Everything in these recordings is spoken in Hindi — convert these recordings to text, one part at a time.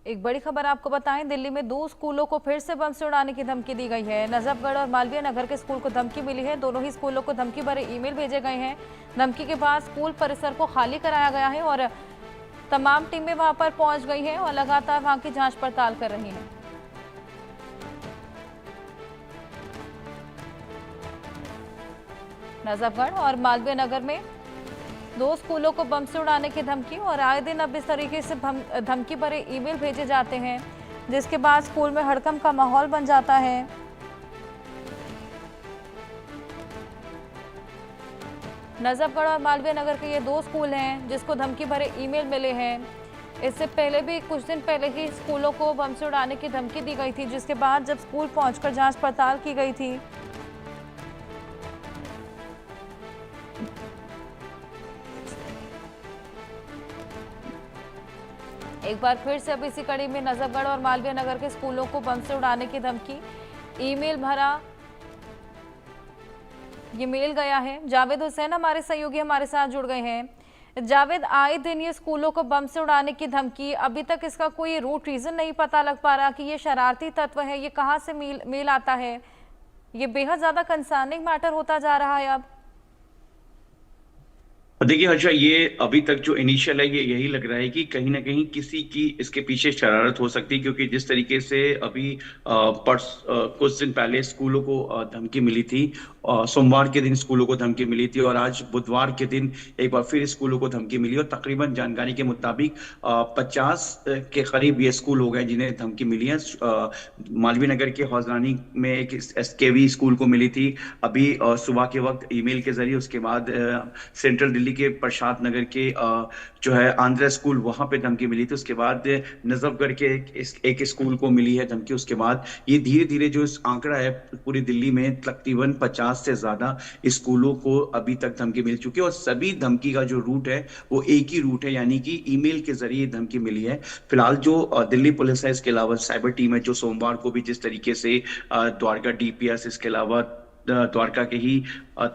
एक बड़ी खबर आपको बताएं, दिल्ली में 2 स्कूलों को फिर से बम से उड़ाने की धमकी दी गई है। नजफगढ़ और मालवीय नगर के स्कूल को धमकी मिली है। दोनों ही स्कूलों को धमकी भरे ईमेल भेजे गए हैं। धमकी के बाद स्कूल परिसर को खाली कराया गया है और तमाम टीमें वहां पर पहुंच गई हैं और लगातार वहां की जांच पड़ताल कर रही हैं। नजफगढ़ और मालवीय नगर में 2 स्कूलों को बम से उड़ाने की धमकी और आए दिन अब इस तरीके से धमकी भरे ईमेल भेजे जाते हैं, जिसके बाद स्कूल में हड़कंप का माहौल बन जाता है। नजफगढ़ और मालवीय नगर के ये 2 स्कूल हैं जिसको धमकी भरे ईमेल मिले हैं। इससे पहले भी कुछ दिन पहले ही स्कूलों को बम से उड़ाने की धमकी दी गई थी, जिसके बाद जब स्कूल पहुंचकर जांच पड़ताल की गई थी। एक बार फिर से अब इसी कड़ी में नजफगढ़ और मालवीय नगर के स्कूलों को बम से उड़ाने की धमकी, ईमेल भरा ये मेल गया है। जावेद हुसैन हमारे सहयोगी हमारे साथ जुड़ गए हैं। जावेद, आए दिन ये स्कूलों को बम से उड़ाने की धमकी, अभी तक इसका कोई रूट रीजन नहीं पता लग पा रहा कि ये शरारती तत्व है, ये कहां से मेल आता है। ये बेहद ज्यादा कंसर्निंग मैटर होता जा रहा है अब। देखिए हर्षा, ये अभी तक जो इनिशियल है ये यही लग रहा है कि कहीं ना कहीं किसी की इसके पीछे शरारत हो सकती है, क्योंकि जिस तरीके से अभी कुछ दिन पहले स्कूलों को धमकी मिली थी, सोमवार के दिन स्कूलों को धमकी मिली थी और आज बुधवार के दिन एक बार फिर स्कूलों को धमकी मिली और तकरीबन जानकारी के मुताबिक 50 के करीब ये स्कूल हो गए जिन्हें धमकी मिली है। मालवीय नगर के हौजरानी में एक एसकेवी स्कूल को मिली थी अभी सुबह के वक्त ईमेल के जरिए। उसके बाद सेंट्रल दिल्ली के प्रसाद नगर के जो है आंध्रा स्कूल, वहां पे धमकी मिली थी। उसके बाद नजफगढ़ के एक स्कूल को मिली है धमकी। उसके बाद ये धीरे धीरे जो आंकड़ा है पूरी दिल्ली में तकरीबन 50 से ज्यादा स्कूलों को अभी तक धमकी मिल चुकी है और सभी धमकी का जो रूट है वो एक ही रूट है, यानी कि ईमेल के जरिए धमकी मिली है। फिलहाल जो दिल्ली पुलिस है, इसके अलावा साइबर टीम है जो सोमवार को भी जिस तरीके से द्वारका डीपीएस, इसके अलावा द्वारका के ही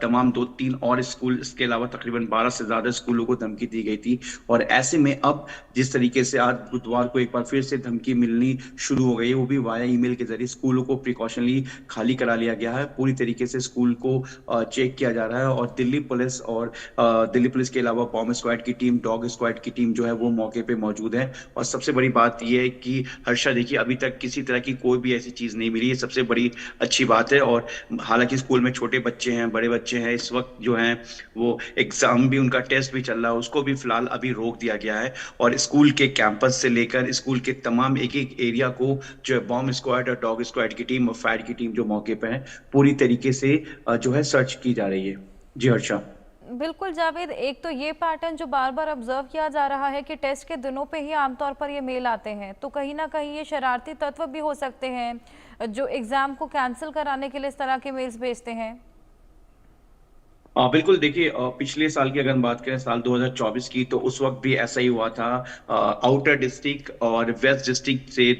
तमाम 2-3 और स्कूल, इसके अलावा तकरीबन 12 से ज्यादा स्कूलों को धमकी दी गई थी। और ऐसे में अब जिस तरीके से आज बुधवार को एक बार फिर से धमकी मिलनी शुरू हो गई है, वो भी वाया ईमेल के जरिए स्कूलों को प्रिकॉशनली खाली करा लिया गया है। पूरी तरीके से स्कूल को चेक किया जा रहा है और दिल्ली पुलिस के अलावा बॉम्ब स्क्वाड की टीम, डॉग स्क्वाड की टीम जो है वो मौके पे मौजूद है। और सबसे बड़ी बात यह है कि हर्षा देखिए, अभी तक किसी तरह की कोई भी ऐसी चीज नहीं मिली, ये सबसे बड़ी अच्छी बात है। और हालांकि स्कूल में छोटे बच्चे हैं, बड़े बच्चे हैं, इस वक्त जो हैं वो एग्जाम भी, उनका टेस्ट भी चल रहा है, उसको भी फिलहाल अभी रोक दिया गया है। और स्कूल के कैंपस से लेकर स्कूल के तमाम एक एक एरिया को जो है बॉम्ब स्क्वाड और डॉग स्क्वाड की टीम और फायर की टीम जो मौके पर है पूरी तरीके से जो है सर्च की जा रही है। जी हर्षा। बिल्कुल जावेद, एक तो ये पैटर्न जो बार बार ऑब्जर्व किया जा रहा है कि टेस्ट के दिनों पे ही आमतौर पर ये मेल आते हैं, तो कहीं ना कहीं ये शरारती तत्व भी हो सकते हैं जो एग्जाम को कैंसिल कराने के लिए इस तरह के मेल्स भेजते हैं। बिल्कुल देखिए, पिछले साल की अगर हम बात करें, साल 2024 की, तो उस वक्त भी ऐसा ही हुआ था। आउटर डिस्ट्रिक्ट और वेस्ट डिस्ट्रिक्ट से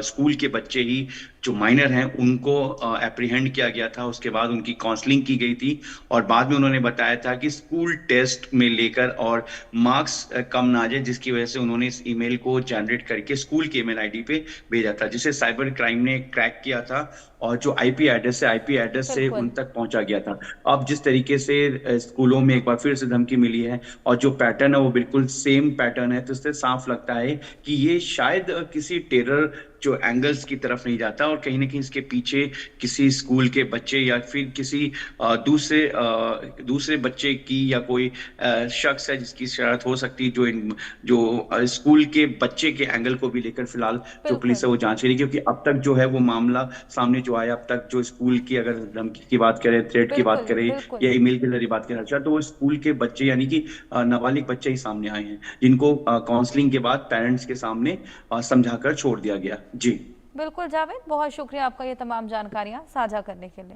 स्कूल के बच्चे ही जो माइनर हैं उनको एप्रीहेंड किया गया था। उसके बाद उनकी काउंसलिंग की गई थी और बाद में उन्होंने बताया था कि स्कूल टेस्ट में लेकर और मार्क्स कम ना आ जाए, जिसकी वजह से उन्होंने इस ईमेल को जनरेट करके स्कूल के ईमेल आईडी पे भेजा था, जिसे साइबर क्राइम ने क्रैक किया था और जो आईपी एड्रेस से उन बिल्कुल। तक पहुंचा गया था। अब जिस तरीके से स्कूलों में एक बार फिर से धमकी मिली है और जो पैटर्न है वो बिल्कुल सेम पैटर्न है, तो इससे साफ लगता है कि ये शायद किसी टेरर जो एंगल्स की तरफ नहीं जाता और कहीं ना कहीं इसके पीछे किसी स्कूल के बच्चे या फिर किसी दूसरे बच्चे की या कोई शख्स है जिसकी शरारत हो सकती है, जो स्कूल के बच्चे के एंगल को भी लेकर फिलहाल जो पुलिस बिल्कुल। है वो जांच रही है। क्योंकि अब तक जो है वो मामला सामने जो आया, अब तक जो स्कूल की अगर धमकी की बात करें, थ्रेट की बात बिल्कुल। करें बिल्कुल। या ईमेल के जरिए बात करें हर्षा, तो वो स्कूल के बच्चे यानी कि नाबालिग बच्चे ही सामने आए हैं, जिनको काउंसलिंग के बाद पेरेंट्स के सामने समझाकर छोड़ दिया गया। जी बिल्कुल जावेद, बहुत शुक्रिया आपका ये तमाम जानकारियां साझा करने के लिए।